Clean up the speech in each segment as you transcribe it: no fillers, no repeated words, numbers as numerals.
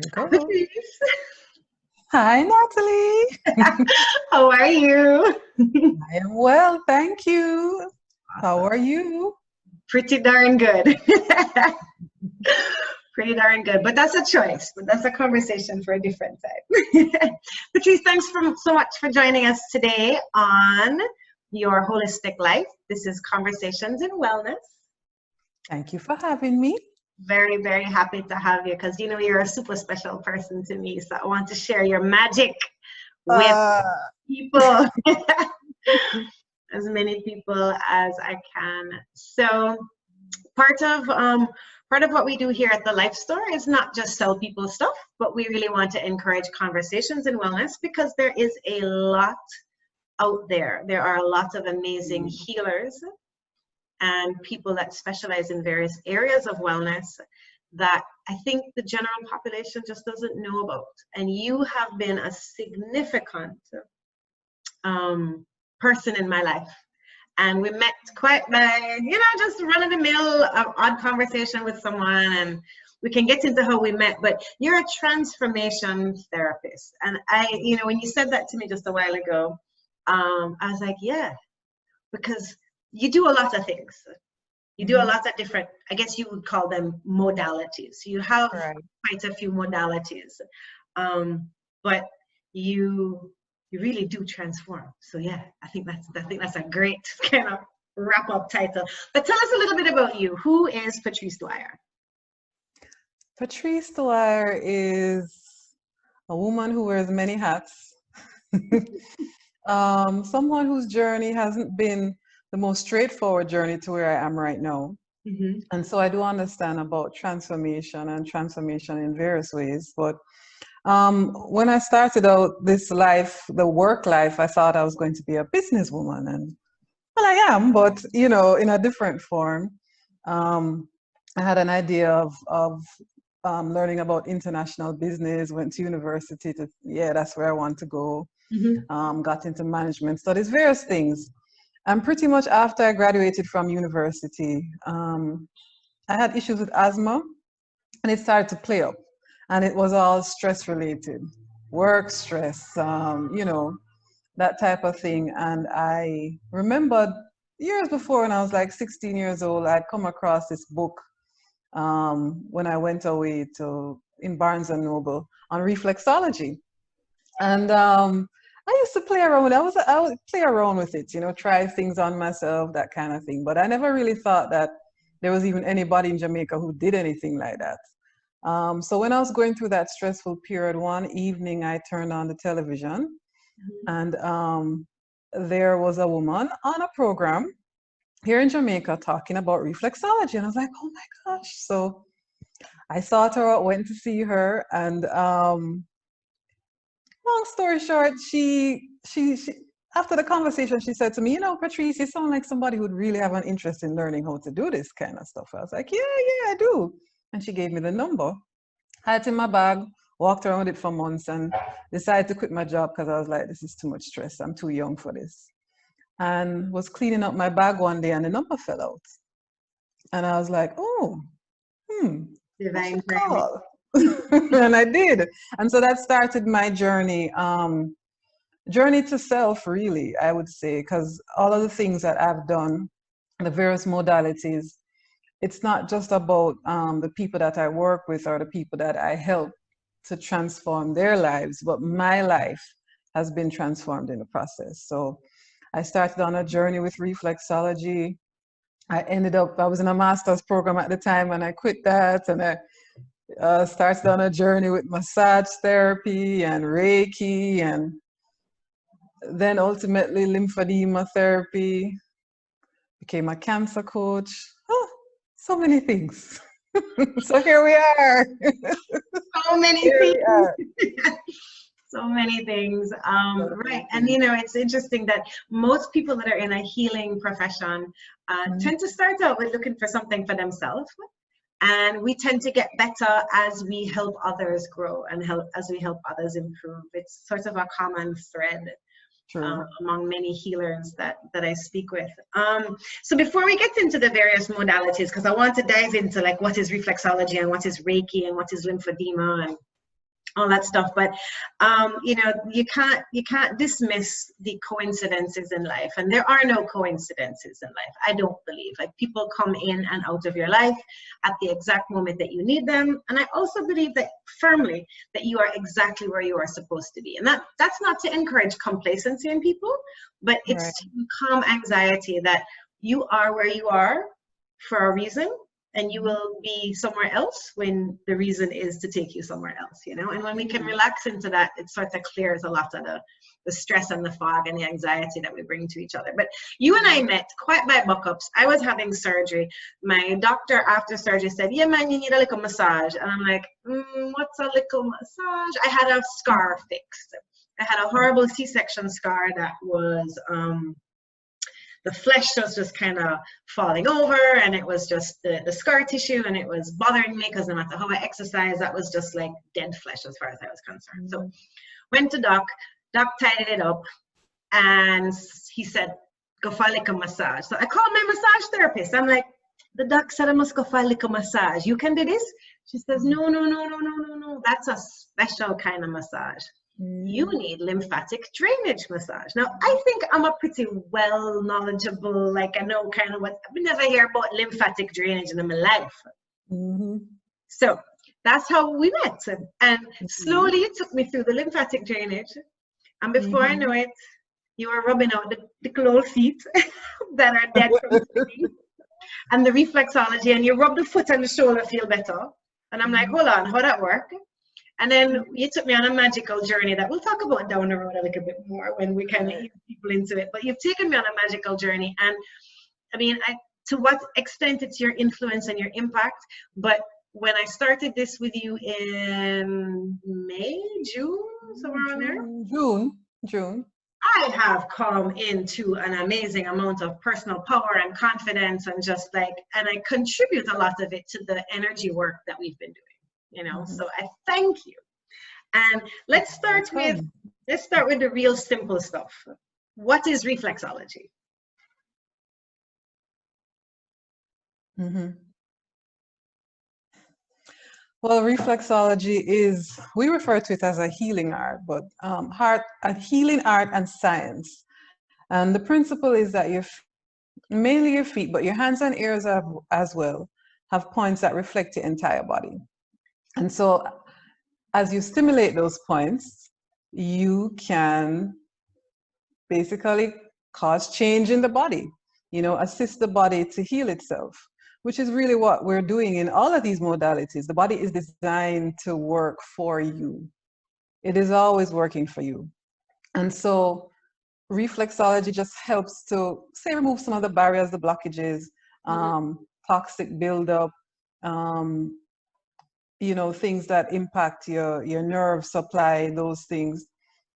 we go. Patrice. Hi, Natalie. How are you? I am well, thank you. Awesome. How are you? Pretty darn good. Pretty darn good. But that's a choice. But that's a conversation for a different time. Patrice, thanks so much for joining us today on Your Holistic Life. This is Conversations in Wellness. Thank you for having me. Very, very happy to have you because, you know, you're a super special person to me. So I want to share your magic with people, as many people as I can. So part of what we do here at the Life Store is not just sell people stuff, but we really want to encourage conversations in wellness because there is a lot out there. There are a lot of amazing healers and people that specialize in various areas of wellness that I think the general population just doesn't know about. And you have been a significant person in my life. And we met quite by, you know, just run-of-the-mill odd conversation with someone, and we can get into how we met, but you're a transformation therapist. And you know, when you said that to me just a while ago, I was like, yeah, because you do a lot of things. You do a lot of different, I guess you would call them modalities. You have quite a few modalities, but you really do transform. So yeah, I think that's a great kind of wrap up title. But tell us a little bit about you. Who is Patrice Dwyer? Patrice Dwyer is a woman who wears many hats. Someone whose journey hasn't been the most straightforward journey to where I am right now. And so I do understand about transformation and transformation in various ways. But when I started out this life, the work life, I thought I was going to be a businesswoman. And well, I am, but, you know, in a different form. I had an idea of learning about international business, went to university that's where I want to go. Got into management studies, various things. And pretty much after I graduated from university, I had issues with asthma, and it started to play up. And it was all stress related, work stress, you know, that type of thing. And I remembered years before, when I was like 16 years old, I'd come across this book when I went away in Barnes and Noble on reflexology. And I used to play around with it. I would play around with it, you know, try things on myself, that kind of thing. But I never really thought that there was even anybody in Jamaica who did anything like that. So when I was going through that stressful period, one evening I turned on the television, and there was a woman on a program here in Jamaica talking about reflexology. And I was like, oh my gosh. So I sought her out, went to see her, and long story short, she after the conversation, she said to me, you know, Patrice, you sound like somebody who'd really have an interest in learning how to do this kind of stuff. I was like, yeah, I do. And she gave me the number. I had it in my bag, walked around with it for months, and decided to quit my job because I was like, this is too much stress. I'm too young for this. And was cleaning up my bag one day, and the number fell out. And I was like, oh, Divine call. And I did. And so that started my journey to self, really, I would say, because all of the things that I've done, the various modalities, it's not just about the people that I work with or the people that I help to transform their lives, but my life has been transformed in the process. So I started on a journey with reflexology. I was in a master's program at the time, and I quit that, and I started on a journey with massage therapy and Reiki, and then ultimately lymphedema therapy, became a cancer coach. So many things. So here we are. So many things. So many things. Right. And, you know, it's interesting that most people that are in a healing profession tend to start out with looking for something for themselves. And we tend to get better as we help others grow and as we help others improve. It's sort of a common thread among many healers that I speak with. So before we get into the various modalities, because I want to dive into like what is reflexology and what is Reiki and what is lymphedema and all that stuff. But you know, you can't dismiss the coincidences in life, and there are no coincidences in life. I don't believe, like, people come in and out of your life at the exact moment that you need them. And I also believe that firmly that you are exactly where you are supposed to be. And that's not to encourage complacency in people, but it's Right. to calm anxiety that you are where you are for a reason, and you will be somewhere else when the reason is to take you somewhere else, you know. And when we can relax into that, it sort of clears a lot of the stress and the fog and the anxiety that we bring to each other. But you and I met quite by buck-ups. I was having surgery. My doctor after surgery said, yeah, man, you need a little massage. And I'm like, what's a little massage? I had a scar fixed. I had a horrible C-section scar that was the flesh was just kind of falling over, and it was just the scar tissue, and it was bothering me because no matter how I exercise, that was just like dead flesh as far as I was concerned. So went to Doc tidied it up, and he said, go for like a massage. So I called my massage therapist. I'm like, the doc said I must go for like a massage. You can do this? She says, no. That's a special kind of massage. You need lymphatic drainage massage. Now, I think I'm a pretty well knowledgeable, like I know kind of what, I've never heard about lymphatic drainage in my life. So that's how we met. And slowly it took me through the lymphatic drainage. And before I know it, you were rubbing out the cold feet that are dead from sitting, and the reflexology, and you rub the foot and the shoulder feel better. And I'm like, hold on, how that work? And then you took me on a magical journey that we'll talk about down the road a little bit more when we kind of ease people into it. But you've taken me on a magical journey. And I mean, to what extent it's your influence and your impact. But when I started this with you in May, June, somewhere around there? June. I have come into an amazing amount of personal power and confidence, and just like, and I contribute a lot of it to the energy work that we've been doing. You know, so I thank you. And let's start with the real simple stuff. What is reflexology? Well, reflexology is, we refer to it as a healing art, but a healing art and science. And the principle is that mainly your feet, but your hands and ears as well, have points that reflect your entire body. And so as you stimulate those points, you can basically cause change in the body, you know, assist the body to heal itself, which is really what we're doing in all of these modalities. The body is designed to work for you. It is always working for you. And so reflexology just helps to, say, remove some of the barriers, the blockages, toxic buildup, you know, things that impact your nerve supply, those things,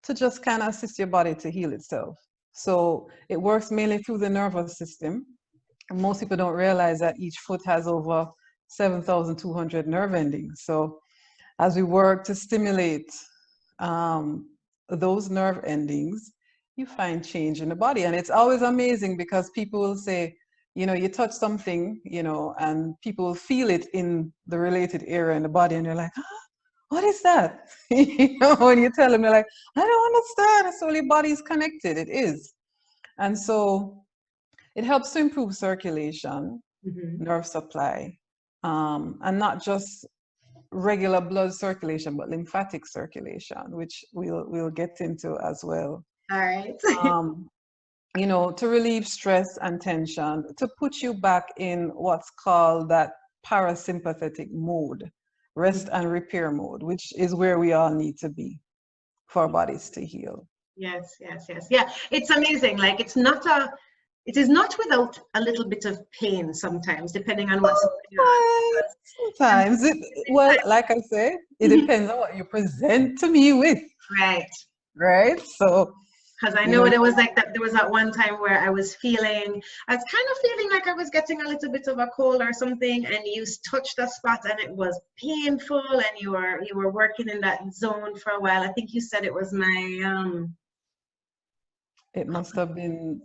to just kind of assist your body to heal itself. So it works mainly through the nervous system. And most people don't realize that each foot has over 7,200 nerve endings. So as we work to stimulate those nerve endings, you find change in the body. And it's always amazing because people will say, you know, you touch something, you know, and people feel it in the related area in the body, and they're like, what is that? You know, when you tell them, they're like, I don't understand. It's only body's connected. It is. And so it helps to improve circulation, nerve supply, and not just regular blood circulation, but lymphatic circulation, which we'll get into as well. All right. You know, to relieve stress and tension, to put you back in what's called that parasympathetic mode, rest and repair mode, which is where we all need to be for our bodies to heal. Yes. Yeah, it's amazing. Like, it is not without a little bit of pain sometimes, depending on what's going on. Sometimes well, like I say, it depends on what you present to me with. Right. So, because I know there was like that. There was that one time where I was kind of feeling like I was getting a little bit of a cold or something, and you touched a spot and it was painful, and you were working in that zone for a while. I think you said it was my it must have been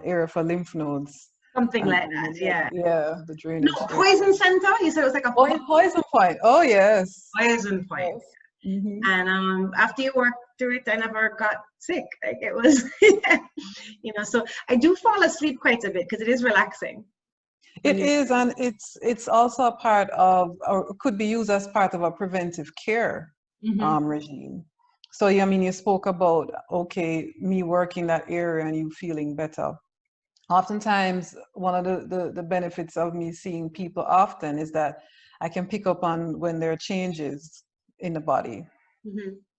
area for lymph nodes. Something like that, yeah. Yeah, the drainage. No, poison center? You said it was like a poison point. Oh, yes. Poison point. And after you work through it, I never got sick. Like it was, so I do fall asleep quite a bit because it is relaxing. It is, and it's also a part of, or could be used as part of a preventive care regime. So, I mean, you spoke about, okay, me working that area and you feeling better. Oftentimes, one of the benefits of me seeing people often is that I can pick up on when there are changes in the body.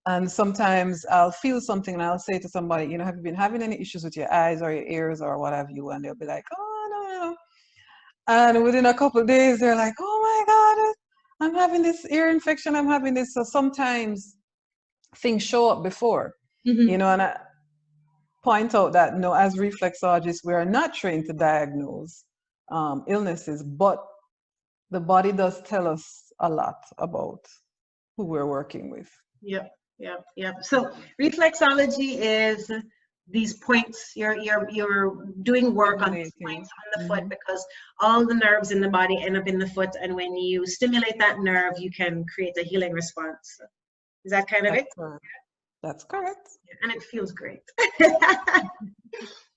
And sometimes I'll feel something and I'll say to somebody, have you been having any issues with your eyes or your ears or what have you? And they'll be like, oh, no. And within a couple of days, they're like, oh my God, I'm having this ear infection, I'm having this. So sometimes things show up before, and I point out that, as reflexologists, we are not trained to diagnose illnesses, but the body does tell us a lot about who we're working with. Yep. So reflexology is these points. You're doing work on these points on the foot, because all the nerves in the body end up in the foot, and when you stimulate that nerve, you can create a healing response. Is that kind of it? Correct. That's correct. And it feels great.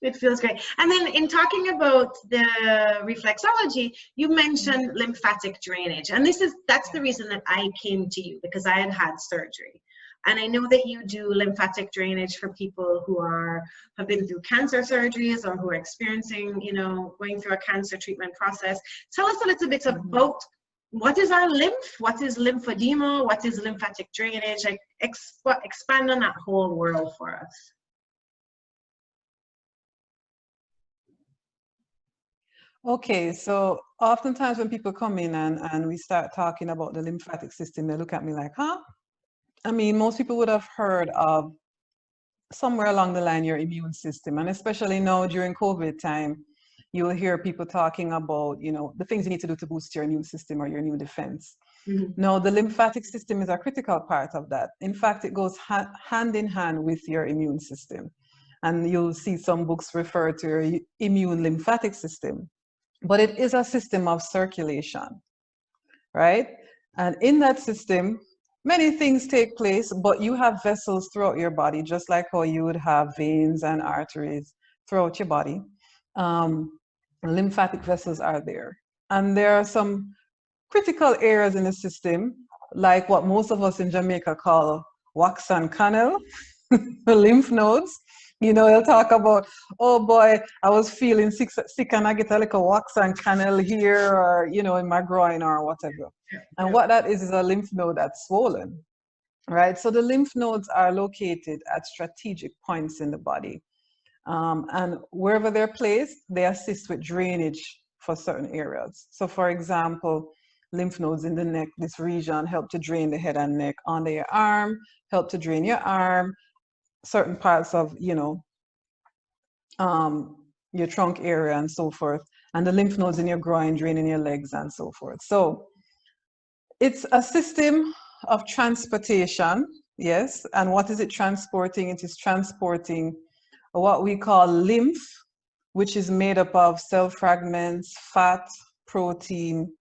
It feels great. And then in talking about the reflexology, you mentioned lymphatic drainage. And that's the reason that I came to you, because I had surgery. And I know that you do lymphatic drainage for people who have been through cancer surgeries or who are experiencing, going through a cancer treatment process. Tell us a little bit about what is our lymph, what is lymphedema, what is lymphatic drainage? Like expand on that whole world for us. Okay, so oftentimes when people come in and we start talking about the lymphatic system, they look at me like, huh? I mean, most people would have heard of somewhere along the line your immune system, and especially now during COVID time, you will hear people talking about, the things you need to do to boost your immune system or your immune defense. Now, the lymphatic system is a critical part of that. In fact, it goes hand in hand with your immune system. And you'll see some books refer to your immune lymphatic system. But it is a system of circulation, right? And in that system, many things take place, but you have vessels throughout your body, just like how you would have veins and arteries throughout your body. Lymphatic vessels are there. And there are some critical areas in the system, like what most of us in Jamaica call wax and canal, lymph nodes. They'll talk about, oh boy, I was feeling sick and I get a little wax and canal here, or, in my groin or whatever. And what that is a lymph node that's swollen, right? So the lymph nodes are located at strategic points in the body. And wherever they're placed, they assist with drainage for certain areas. So for example, lymph nodes in the neck, this region, help to drain the head and neck. Under your arm, help to drain your arm. Certain parts of, your trunk area and so forth. And the lymph nodes in your groin, draining your legs and so forth. So it's a system of transportation, yes. And what is it transporting? It is transporting what we call lymph, which is made up of cell fragments, fat, protein,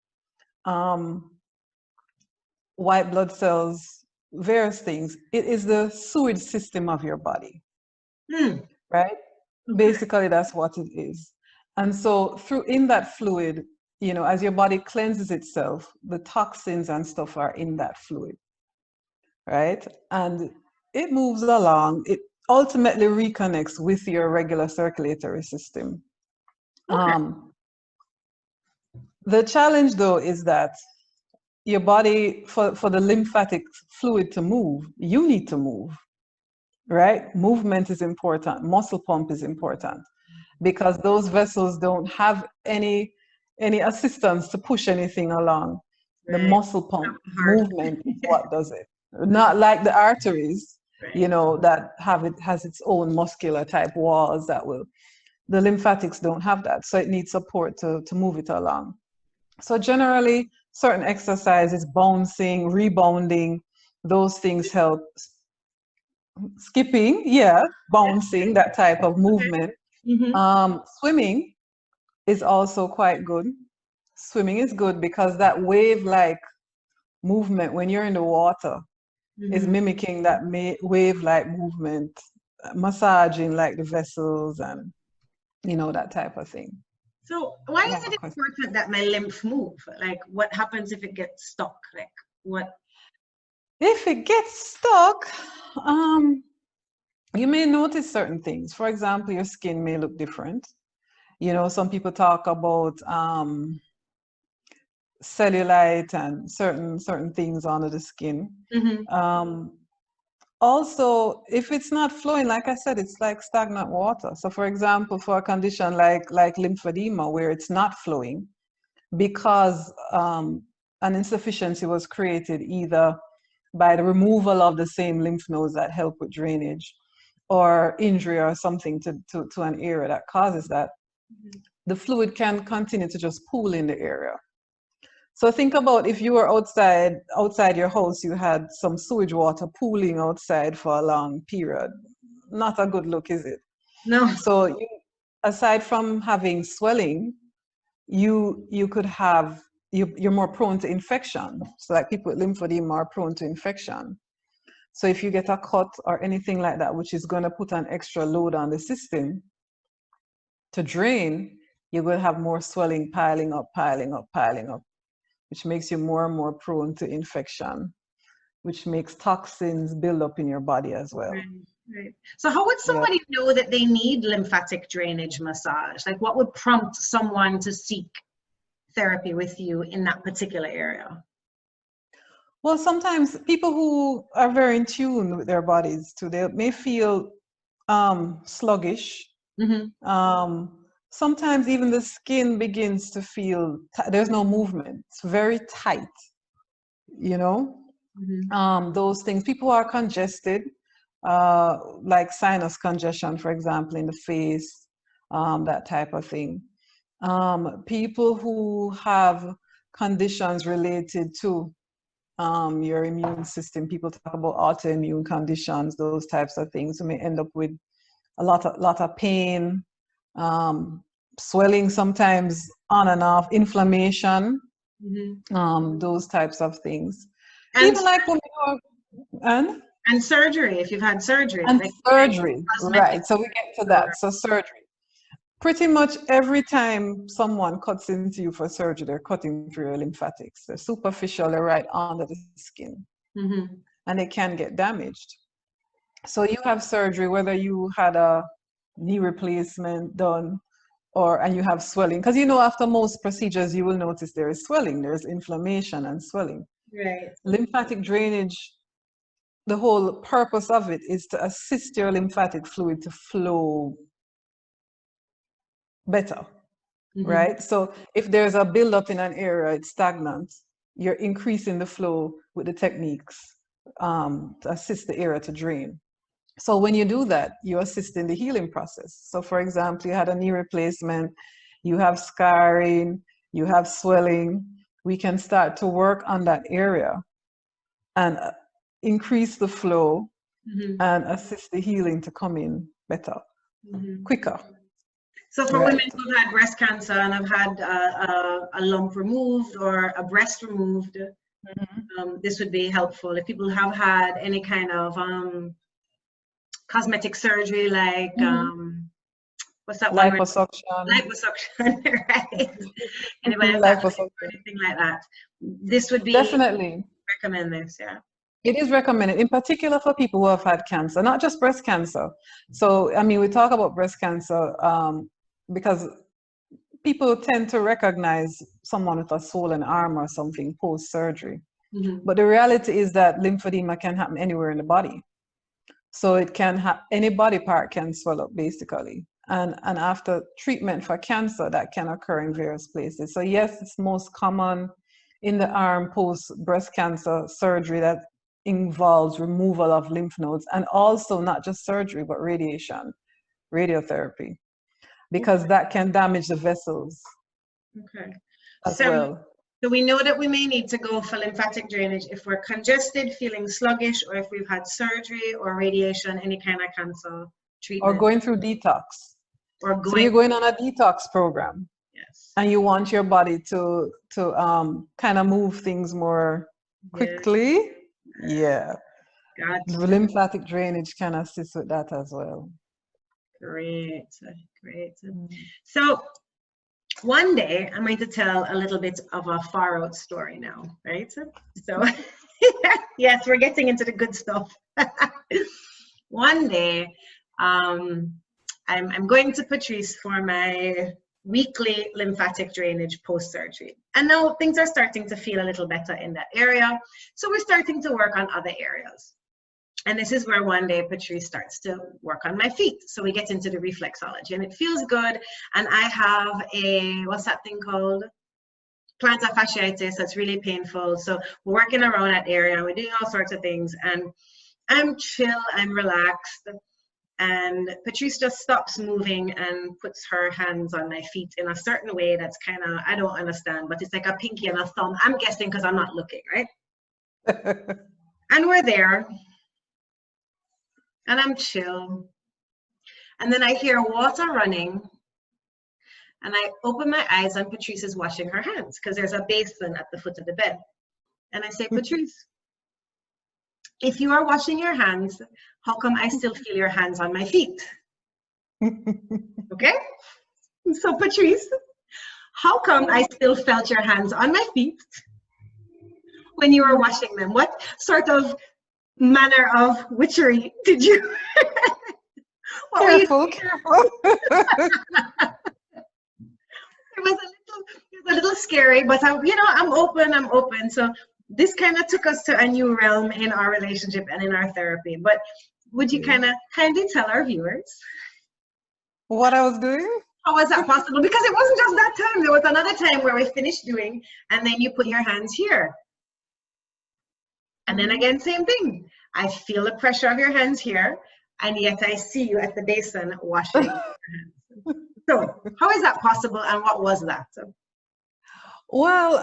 white blood cells, various things. It is the sewage system of your body, right? Basically, that's what it is. And so in that fluid, as your body cleanses itself, the toxins and stuff are in that fluid, right? And it moves along. It ultimately reconnects with your regular circulatory system. The challenge, though, is that your body, for the lymphatic fluid to move, you need to move, right? Movement is important. Muscle pump is important, because those vessels don't have any assistance to push anything along. The muscle pump movement is what does it. Not like the arteries, that has its own muscular type walls that will. The lymphatics don't have that, so it needs support to move it along. So generally, certain exercises, bouncing, rebounding, those things help. Skipping, bouncing, that type of movement. Swimming is also quite good. Swimming is good because that wave-like movement when you're in the water, is mimicking that wave-like movement, massaging like the vessels and, you know, that type of thing. So why is it important that my lymph move? Like, what happens if it gets stuck? Like, what? If it gets stuck, you may notice certain things. For example, your skin may look different. You know, some people talk about cellulite and certain things under the skin. Also, if it's not flowing, like I said, it's like stagnant water. So for example, for a condition like lymphedema, where it's not flowing because an insufficiency was created either by the removal of the same lymph nodes that help with drainage, or injury or something to an area that causes that, the fluid can continue to just pool in the area. So think about if you were outside your house, you had some sewage water pooling outside for a long period. Not a good look, is it? No. So aside from having swelling, you could have, you're more prone to infection. So like people with lymphedema are prone to infection. So if you get a cut or anything like that, which is going to put an extra load on the system to drain, you're going to have more swelling piling up, which makes you more and more prone to infection, which makes toxins build up in your body as well. Right. So how would somebody know that they need lymphatic drainage massage? Like, what would prompt someone to seek therapy with you in that particular area? Well, sometimes people who are very in tune with their bodies too, they may feel sluggish. Sometimes even the skin begins to feel, there's no movement. It's very tight, you know? Those things. People who are congested, like sinus congestion, for example, in the face, that type of thing. People who have conditions related to your immune system. People talk about autoimmune conditions, those types of things. You may end up with a lot of pain, swelling sometimes on and off, inflammation, those types of things. And even like when and surgery, if you've had surgery. And like surgery, right. So we get to that. So surgery. Pretty much every time someone cuts into you for surgery, they're cutting through your lymphatics. They're superficial, they're right under the skin. And they can get damaged. So you have surgery, whether you had a knee replacement done and you have swelling. Because you know, after most procedures, you will notice there is swelling, there's inflammation and swelling. Right. Lymphatic drainage, the whole purpose of it is to assist your lymphatic fluid to flow better, right? So if there's a buildup in an area, it's stagnant, you're increasing the flow with the techniques to assist the area to drain. So when you do that, you assist in the healing process. So for example, you had a knee replacement, you have scarring, you have swelling, we can start to work on that area and increase the flow and assist the healing to come in better, quicker. So for women who've had breast cancer and have had a lump removed or a breast removed, this would be helpful. If people have had any kind of cosmetic surgery, like what's that one? Liposuction. Liposuction, right? Anybody has liposuction or anything like that? This would be definitely recommend this, yeah. It is recommended, in particular for people who have had cancer, not just breast cancer. So, I mean, we talk about breast cancer because people tend to recognize someone with a swollen arm or something post-surgery. But the reality is that lymphedema can happen anywhere in the body. So it can have, any body part can swell up basically. And after treatment for cancer, that can occur in various places. So yes, it's most common in the arm post breast cancer surgery that involves removal of lymph nodes, and also not just surgery, but radiation, radiotherapy, because that can damage the vessels as well. So we know that we may need to go for lymphatic drainage if we're congested, feeling sluggish, or if we've had surgery or radiation, any kind of cancer treatment. Or going through detox. So you're going on a detox program. Yes. And you want your body to kind of move things more quickly. Yeah. the lymphatic drainage can assist with that as well. Great, great. So one day I'm going to tell a little bit of a far out story now, right? So yes, we're getting into the good stuff. One day, I'm going to Patrice for my weekly lymphatic drainage post-surgery. And now things are starting to feel a little better in that area. So we're starting to work on other areas. And this is where one day Patrice starts to work on my feet. So we get into the reflexology and it feels good. And I have a, what's that thing called? Plantar fasciitis. That's really painful. So we're working around that area. We're doing all sorts of things. And I'm chill, I'm relaxed. And Patrice just stops moving and puts her hands on my feet in a certain way that's kind of, I don't understand, but it's like a pinky and a thumb. I'm guessing because I'm not looking, right? And we're there. And I'm chill. And then I hear water running. And I open my eyes and Patrice is washing her hands because there's a basin at the foot of the bed. And I say, Patrice, if you are washing your hands, how come I still feel your hands on my feet? Okay? So Patrice, how come I still felt your hands on my feet when you were washing them? What sort of manner of witchery did you? Careful. It was a little scary, but I'm open. So this kind of took us to a new realm in our relationship and in our therapy. But would you kind of kindly tell our viewers what I was doing? How was that possible? Because it wasn't just that time. There was another time where we finished doing, and then you put your hands here. And then again, same thing. I feel the pressure of your hands here, and yet I see you at the basin washing your hands. So how is that possible, and what was that? Well,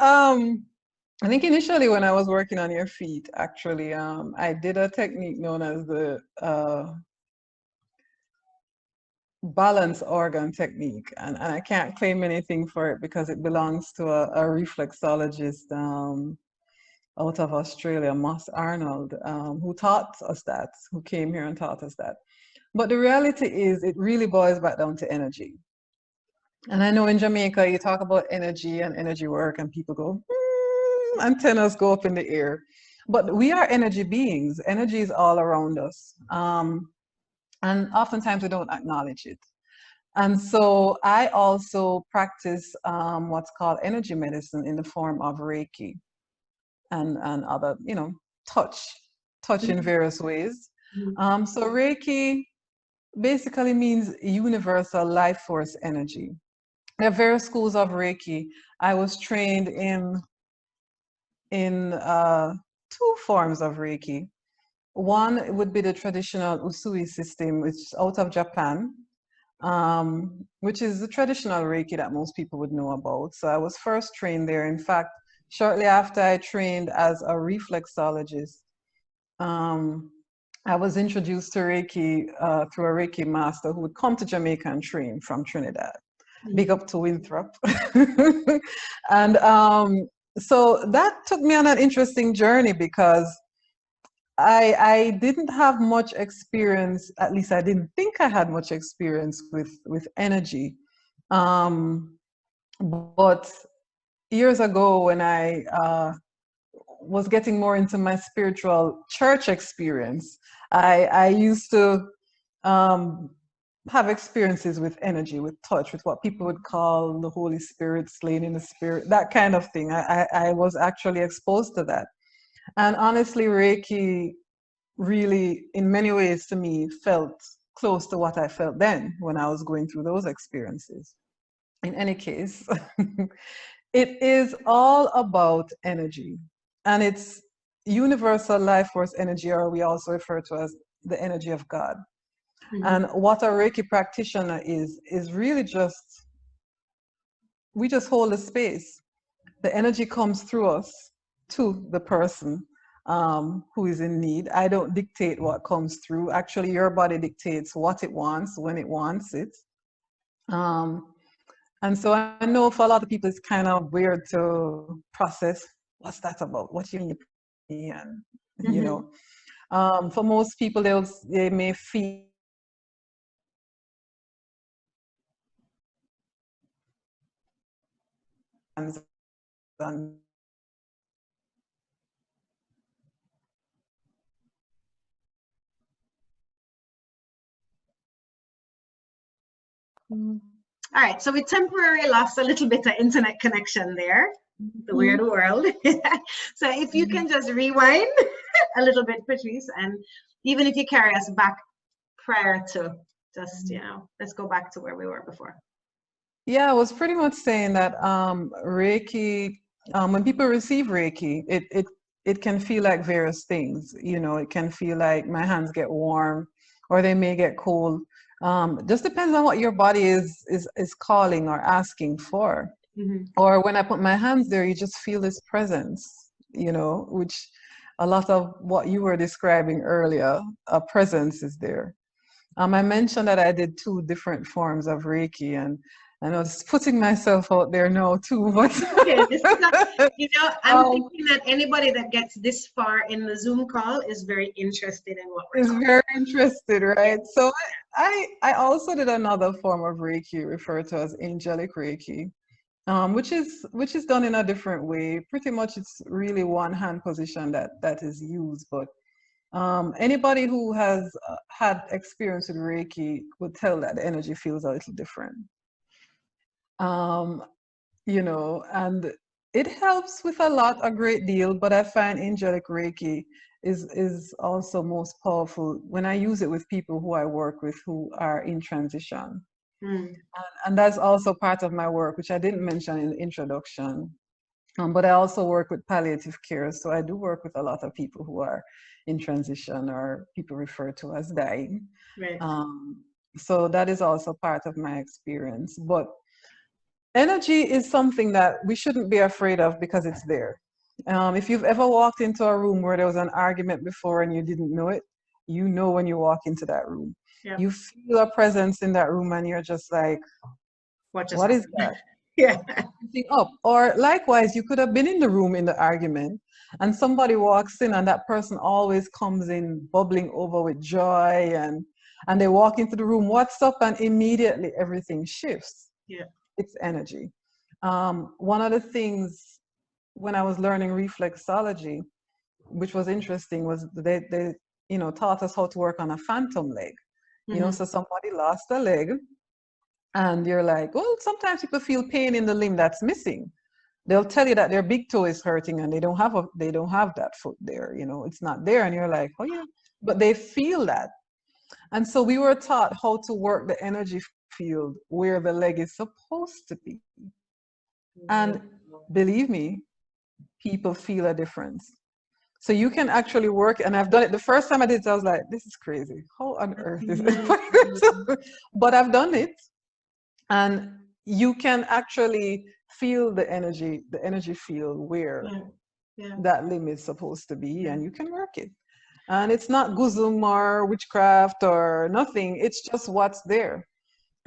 I think initially when I was working on your feet, actually, I did a technique known as the balance organ technique, and I can't claim anything for it because it belongs to a reflexologist out of Australia, Moss Arnold, who taught us that, who came here and taught us that. But the reality is it really boils back down to energy. And I know in Jamaica, you talk about energy and energy work and people go, antennas go up in the air. But we are energy beings. Energy is all around us. And oftentimes we don't acknowledge it. And so I also practice what's called energy medicine in the form of Reiki and other, touch in various ways. So Reiki basically means universal life force energy. There are various schools of Reiki. I was trained in 2 forms of Reiki. One would be the traditional Usui system, which is out of Japan, which is the traditional Reiki that most people would know about. So I was first trained there. In fact, shortly after I trained as a reflexologist, I was introduced to Reiki through a Reiki master who would come to Jamaica and train from Trinidad. Big up to Winthrop. And so that took me on an interesting journey because I didn't have much experience, at least I didn't think I had much experience with energy. But years ago when I was getting more into my spiritual church experience, I used to have experiences with energy, with touch, with what people would call the Holy Spirit, slain in the spirit, that kind of thing. I was actually exposed to that. And honestly, Reiki really, in many ways to me, felt close to what I felt then when I was going through those experiences. In any case, it is all about energy. And it's universal life force energy, or we also refer to as the energy of God. And what a Reiki practitioner is really just, we just hold the space. The energy comes through us to the person who is in need. I don't dictate what comes through. Actually, your body dictates what it wants, when it wants it. And so I know for a lot of people, it's kind of weird to process, what's that about? What you mean? And, For most people, they may feel and All right, so we temporarily lost a little bit of internet connection there. The weird world. So if you can just rewind a little bit, Patrice, and even if you carry us back prior to just, you know, let's go back to where we were before. Yeah, I was pretty much saying that Reiki, when people receive Reiki, it can feel like various things. You know, it can feel like my hands get warm or they may get cold. Just depends on what your body is calling or asking for. Or when I put my hands there, you just feel this presence, you know, which a lot of what you were describing earlier, a presence is there. I mentioned that I did 2 different forms of Reiki, and I was putting myself out there now too, but okay, this is not, you know, I'm thinking that anybody that gets this far in the Zoom call is very interested in what we're talking about. Very interested, right? So I also did another form of Reiki referred to as angelic Reiki. Which is done in a different way. Pretty much it's really one hand position that is used, but anybody who has had experience with Reiki would tell that the energy feels a little different. You know, and it helps with a great deal, but I find angelic Reiki is also most powerful when I use it with people who I work with who are in transition. And that's also part of my work, which I didn't mention in the introduction. But I also work with palliative care. So I do work with a lot of people who are in transition or people refer to as dying. Right. So that is also part of my experience. But energy is something that we shouldn't be afraid of because it's there. If you've ever walked into a room where there was an argument before and you didn't know it, you know when you walk into that room. Yeah. You feel a presence in that room and you're just like, what is that? Yeah. Up. Or likewise, you could have been in the room in the argument and somebody walks in and that person always comes in bubbling over with joy and they walk into the room, what's up? And immediately everything shifts. Yeah. It's energy. One of the things when I was learning reflexology, which was interesting, was they you know, taught us how to work on a phantom leg. You know, so somebody lost a leg and you're like, well, sometimes people feel pain in the limb that's missing. They'll tell you that their big toe is hurting and they don't have that foot there, you know, it's not there. And you're like, oh yeah, but they feel that. And so we were taught how to work the energy field where the leg is supposed to be. And believe me, people feel a difference. So you can actually work, and I've done it. The first time I did it, I was like, this is crazy. How on earth is it? But I've done it. And you can actually feel the energy field where that limb is supposed to be, and you can work it. And it's not guzum or witchcraft or nothing. It's just what's there.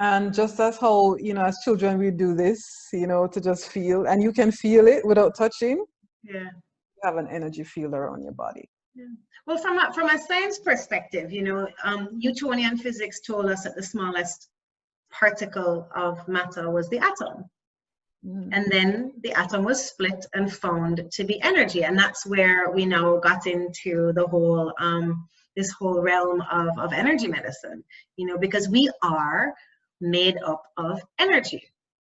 And just as how, you know, as children, we do this, you know, to just feel, and you can feel it without touching. Yeah. Have an energy field around your body. Yeah. Well, from a science perspective, you know, Newtonian physics told us that the smallest particle of matter was the atom. And then the atom was split and found to be energy. And that's where we now got into the whole, this whole realm of energy medicine, you know, because we are made up of energy.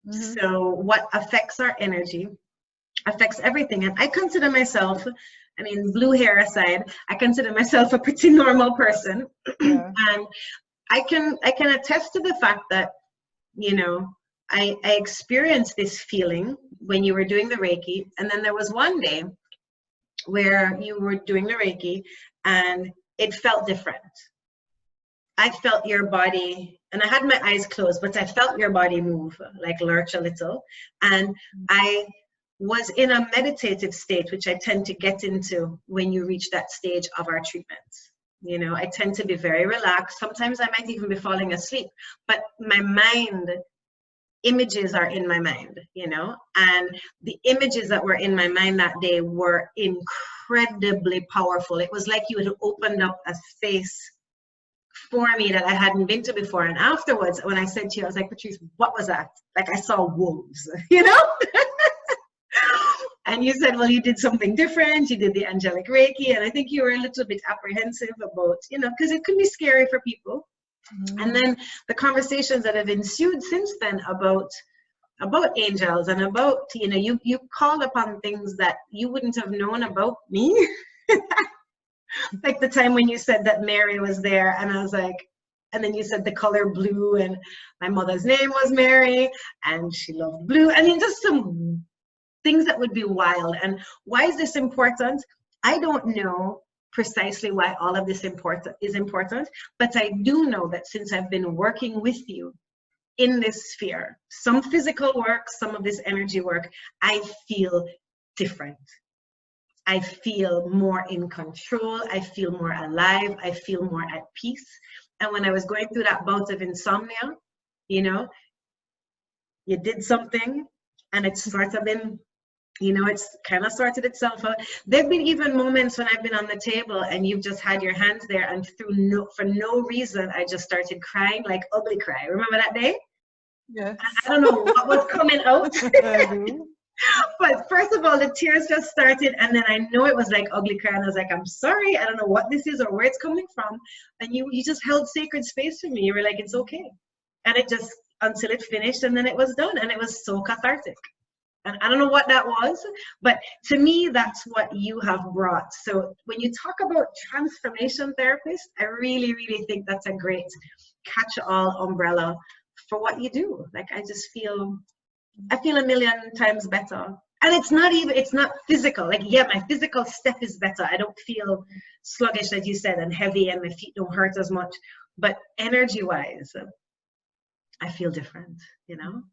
So what affects our energy affects everything. And I consider myself, I mean, blue hair aside, I consider myself a pretty normal person. Yeah. And I can attest to the fact that, you know, I experienced this feeling when you were doing the Reiki. And then there was one day where you were doing the Reiki and it felt different. I felt your body, and I had my eyes closed, but I felt your body move, like lurch a little. And I was in a meditative state, which I tend to get into when you reach that stage of our treatments. You know, I tend to be very relaxed. Sometimes I might even be falling asleep, but my mind images are in my mind, you know, and the images that were in my mind that day were incredibly powerful. It was like you had opened up a space for me that I hadn't been to before. And afterwards, when I said to you, I was like, Patrice, what was that? Like, I saw wolves, you know? And you said, well, you did something different. You did the angelic Reiki. And I think you were a little bit apprehensive about, you know, because it could be scary for people. Mm-hmm. And then the conversations that have ensued since then about angels and about, you know, you called upon things that you wouldn't have known about me. Like the time when you said that Mary was there, and I was like, and then you said the color blue, and my mother's name was Mary, and she loved blue. I mean, just some things that would be wild. And why is this important? I don't know precisely why all of this is important, but I do know that since I've been working with you in this sphere, some physical work, some of this energy work, I feel different. I feel more in control. I feel more alive. I feel more at peace. And when I was going through that bout of insomnia, you know, you did something and it's sort of been, you know, it's kind of sorted itself out. There've been even moments when I've been on the table and you've just had your hands there, and for no reason, I just started crying, like ugly cry. Remember that day? Yes. I don't know what was coming out. But first of all, the tears just started, and then I know it was like ugly cry, and I was like, I'm sorry, I don't know what this is or where it's coming from. And you just held sacred space for me. You were like, it's okay. And it just, until it finished, and then it was done, and it was so cathartic. And I don't know what that was, but to me, that's what you have brought. So when you talk about transformation therapist, I really, really think that's a great catch-all umbrella for what you do. Like, I feel a million times better. And it's not physical. Like, yeah, my physical step is better. I don't feel sluggish, as you said, and heavy, and my feet don't hurt as much. But energy-wise, I feel different, you know?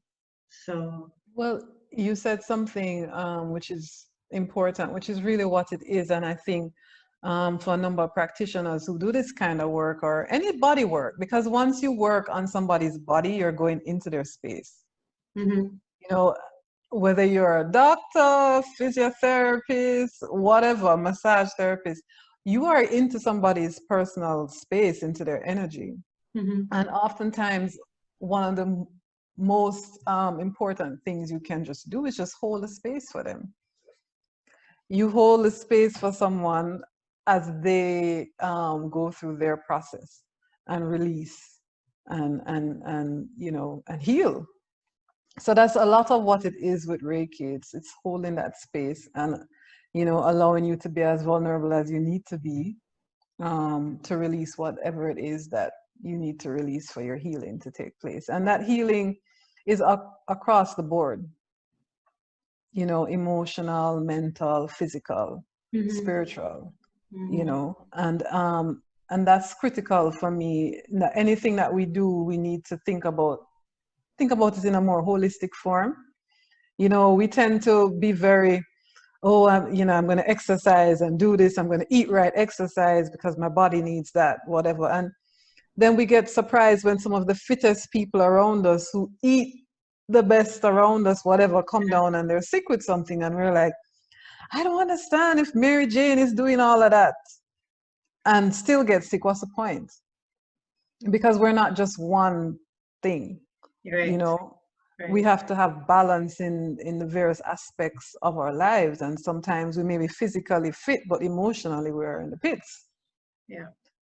So. Well, you said something which is important, which is really what it is. And I think for a number of practitioners who do this kind of work, or any body work, because once you work on somebody's body, you're going into their space. Mm-hmm. You know, whether you're a doctor, physiotherapist, whatever, massage therapist, you are into somebody's personal space, into their energy. Mm-hmm. And oftentimes, one of the most important things you can just do is just hold a space for them. You hold a space for someone as they go through their process and release and you know, and heal. So that's a lot of what it is with Reiki. It's holding that space and, you know, allowing you to be as vulnerable as you need to be to release whatever it is that you need to release for your healing to take place. And that healing is across the board, you know, emotional, mental, physical, mm-hmm. spiritual, mm-hmm. you know, and that's critical for me. Anything that we do, we need to think about it in a more holistic form. You know, we tend to be very, you know, I'm going to exercise and do this. I'm going to eat right, exercise because my body needs that, whatever. And then we get surprised when some of the fittest people around us who eat the best around us, whatever, come down and they're sick with something. And we're like, I don't understand if Mary Jane is doing all of that and still get sick. What's the point? Because we're not just one thing, right. You know, right. We have to have balance in the various aspects of our lives. And sometimes we may be physically fit, but emotionally we're in the pits. Yeah.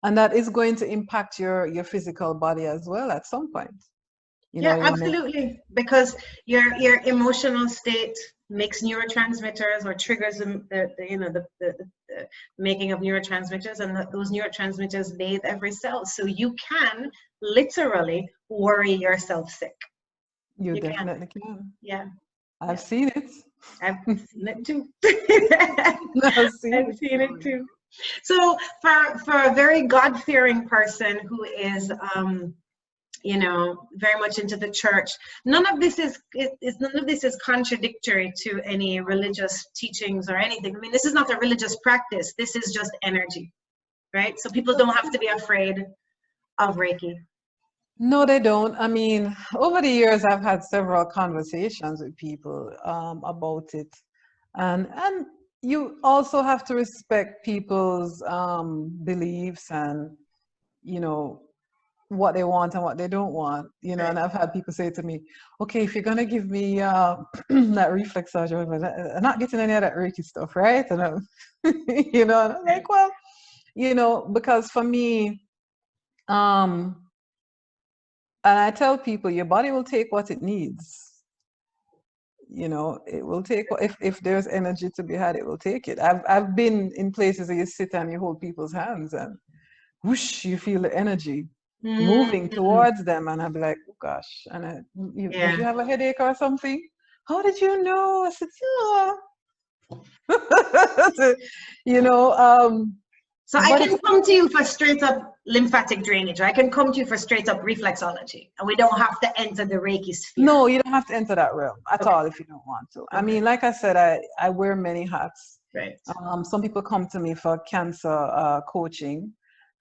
And that is going to impact your physical body as well at some point. You know, absolutely. Because your emotional state makes neurotransmitters or triggers the making of neurotransmitters, and those neurotransmitters bathe every cell. So you can literally worry yourself sick. You definitely can. Yeah. I've seen it. I've seen it too. I've seen it too. So for a very God-fearing person who is, you know, very much into the church, none of this is contradictory to any religious teachings or anything. I mean, this is not a religious practice. This is just energy, right? So people don't have to be afraid of Reiki. No, they don't. I mean, over the years, I've had several conversations with people about it, and you also have to respect people's beliefs and you know what they want and what they don't want. You know, Right. and I've had people say to me, "Okay, if you're gonna give me that reflexology, I'm not getting any of that Reiki stuff, right?" And I'm, you know, and I'm like, well, you know, because for me, um. And I tell people, your body will take what it needs. You know, it will take if there's energy to be had, it will take it. I've been in places where you sit and you hold people's hands and whoosh, you feel the energy moving Mm-hmm. towards them, and I'd be like, oh gosh, and did you Yeah. have a headache or something? How did you know? I said, yeah. You know, So I but can it's come to you for straight up lymphatic drainage. I can come to you for straight up reflexology, and we don't have to enter the Reiki sphere. no, you don't have to enter that realm at Okay. all if you don't want to. I Okay. mean, like I said, I wear many hats. Right. Some people come to me for cancer coaching,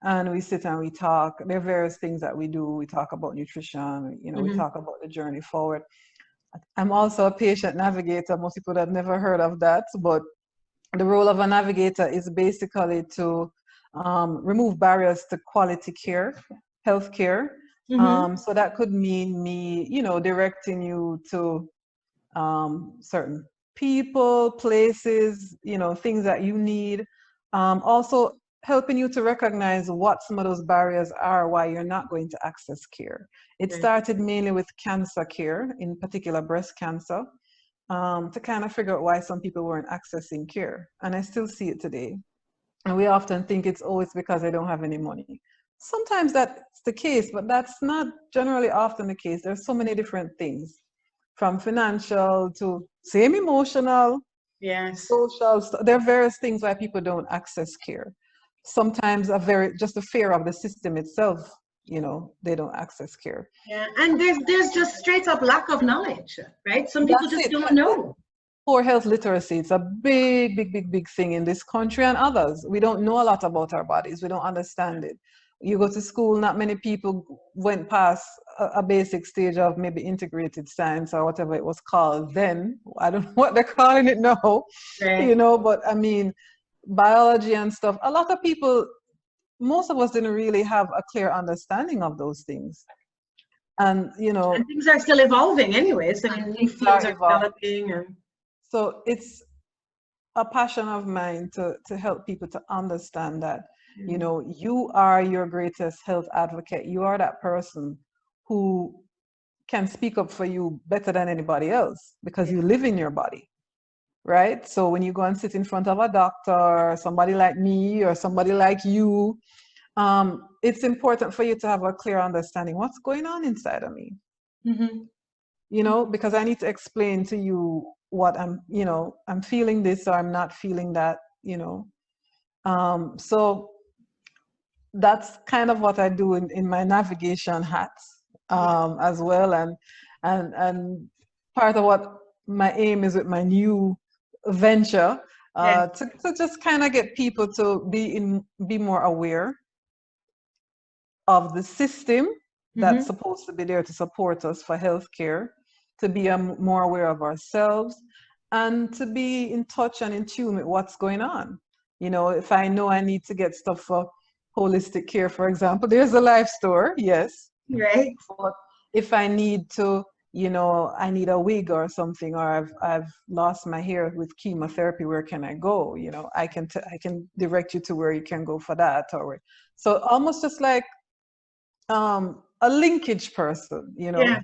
and we sit and we talk. There are various things that we do. We talk about nutrition, you know, we Mm-hmm. talk about the journey forward. I'm also a patient navigator. Most people have never heard of that, but the role of a navigator is basically to remove barriers to quality care, healthcare. Mm-hmm. So that could mean me, you know, directing you to certain people, places, you know, things that you need. Also helping you to recognize what some of those barriers are, why you're not going to access care. It Right. started mainly with cancer care, in particular breast cancer, to kind of figure out why some people weren't accessing care. And I still see it today. And we often think it's always because they don't have any money. Sometimes that's the case, but that's not generally often the case. There's so many different things, from financial to same emotional, Yes. social. There are various things why people don't access care. Sometimes just a fear of the system itself, you know, they don't access care. Yeah. And there's just straight up lack of knowledge, right? Some people That's just it. don't know. Poor health literacy, it's a big, big, big, big thing in this country and others. We don't know a lot about our bodies. We don't understand it. You go to school, not many people went past a basic stage of maybe integrated science or whatever it was called then. I don't know what they're calling it now, you Right. know, but I mean, biology and stuff. A lot of people, most of us didn't really have a clear understanding of those things. And, you And know, things are still evolving anyways. I and mean, new things are fields are evolving. developing and So it's a passion of mine to help people to understand that, you know, you are your greatest health advocate. You are that person who can speak up for you better than anybody else because you live in your body, right? So when you go and sit in front of a doctor or somebody like me or somebody like you, it's important for you to have a clear understanding what's going on inside of me. mm-hmm. You know, because I need to explain to you what I'm, you know, I'm feeling this or I'm not feeling that, you know. So that's kind of what I do in my navigation hats as well. And part of what my aim is with my new venture, Yeah. to just kind of get people to be more aware of the system that's Mm-hmm. supposed to be there to support us for healthcare, to be more aware of ourselves, and to be in touch and in tune with what's going on. You know, if I know I need to get stuff for holistic care, for example, there's a life store, yes. Right. But if I need to, you know, I need a wig or something, or I've lost my hair with chemotherapy, where can I go? You know, I can direct you to where you can go for that, so almost just like a linkage person, you know. Yeah.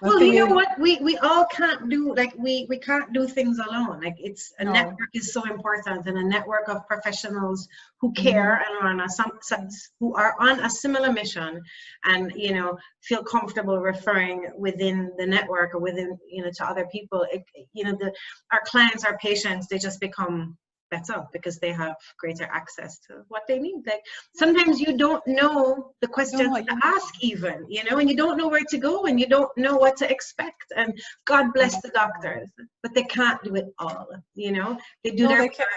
The Well, thing you is, know what? We all can't do like we can't do things alone. Like it's a no. network is so important, and a network of professionals who Hmm. care and are on who are on a similar mission, and you know feel comfortable referring within the network or within you know to other people. You know our clients, our patients, they just become better because they have greater access to what they need. Like sometimes you don't know the You don't know questions what to you ask even, you know, and you don't know where to go and you don't know what to expect. And God bless the doctors, but they can't do it all, you know. They do no, their they can't.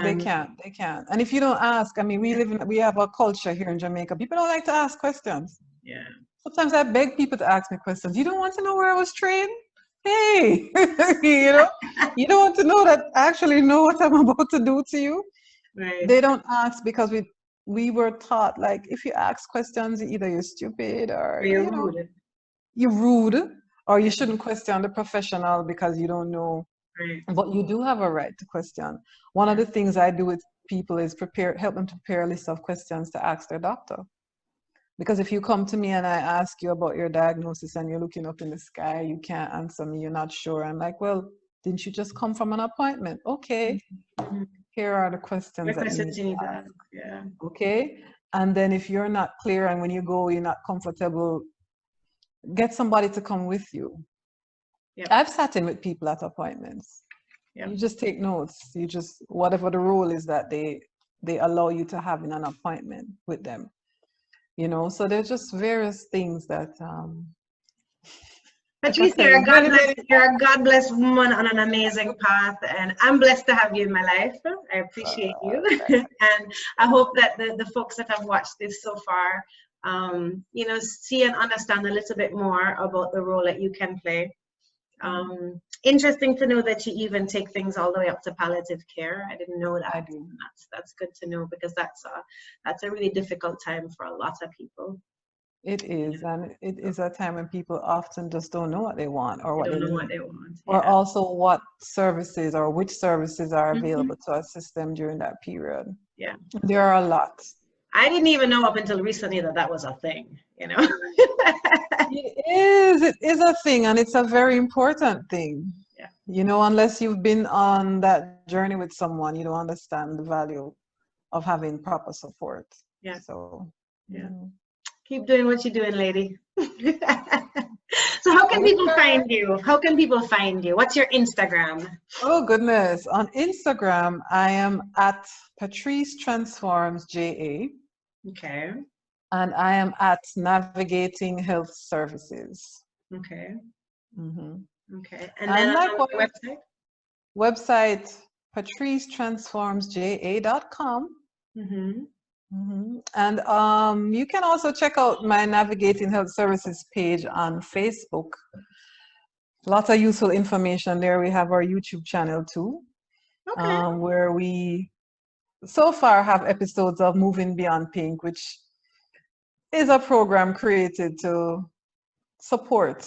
They and can't. They can't. And if you don't ask, I mean, we have a culture here in Jamaica. People don't like to ask questions. Yeah. Sometimes I beg people to ask me questions. You don't want to know where I was trained? Hey, you know, you don't want to know that I actually know what I'm about to do to you. Right. They don't ask because we were taught, like, if you ask questions, either you're stupid or you're rude. You're rude, or you shouldn't question the professional because you don't know. Right. But you do have a right to question. One of the things I do with people is help them to prepare a list of questions to ask their doctor. Because if you come to me and I ask you about your diagnosis and you're looking up in the sky, you can't answer me, you're not sure. I'm like, well, didn't you just come from an appointment? Okay, here are the questions that you need to ask. Yeah. Okay, and then if you're not clear and when you go, you're not comfortable, get somebody to come with you. Yep. I've sat in with people at appointments. Yep. You just take notes. You just, whatever the rule is that they allow you to have in an appointment with them. You know, so there's just various things that Patrice, you're a God-blessed woman on an amazing path, and I'm blessed to have you in my life. I appreciate you. And I hope that the folks that have watched this so far, you know, see and understand a little bit more about the role that you can play. Interesting to know that you even take things all the way up to palliative care. I didn't know that. I do. That's good to know, because that's a really difficult time for a lot of people. It is, and it is a time when people often just don't know what they want or what they need. What they want. Or also what services or which services are available to assist them during that period. Yeah. There are a lot. I didn't even know up until recently that was a thing, you know. It is a thing, and it's a very important thing. Yeah. You know, unless you've been on that journey with someone, you don't understand the value of having proper support. Yeah. So, yeah. Keep doing what you're doing, lady. So how can people find you? How can people find you? What's your Instagram? Oh, goodness. On Instagram, I am at patricetransformsja. Okay. And I am at Navigating Health Services. Okay. Okay. And then on the website, patricetransformsja.com. And you can also check out my Navigating Health Services page on Facebook. Lots of useful information there. We have our YouTube channel too, where we so far have episodes of Moving Beyond Pink, which is a program created to support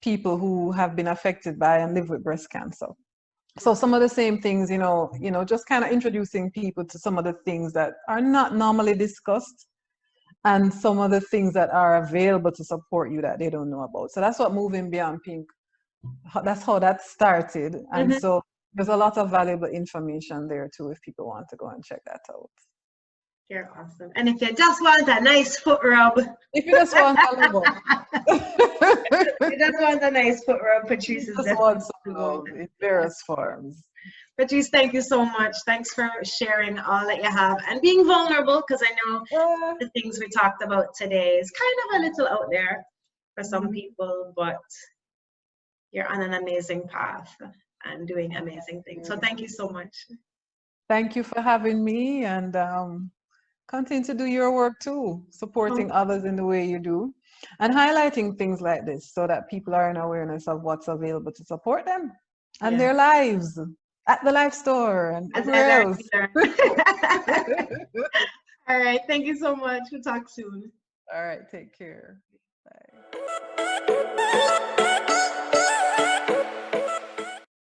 people who have been affected by and live with breast cancer. So some of the same things, you know, just kind of introducing people to some of the things that are not normally discussed, and some of the things that are available to support you that they don't know about. So that's what Moving Beyond Pink, that's how that started. And so there's a lot of valuable information there too, if people want to go and check that out. You're awesome. And if you just want a nice foot rub. If you just want a love. If you just want a nice foot rub, Patrice is definitely love in various forms. Patrice, thank you so much. Thanks for sharing all that you have and being vulnerable, because I know the things we talked about today is kind of a little out there for some people, but you're on an amazing path and doing amazing things. So thank you so much. Thank you for having me, and continue to do your work too, supporting others in the way you do, and highlighting things like this so that people are in awareness of what's available to support them and their lives at the Life Store and everywhere else. All right, thank you so much. We'll talk soon. All right, take care. Bye.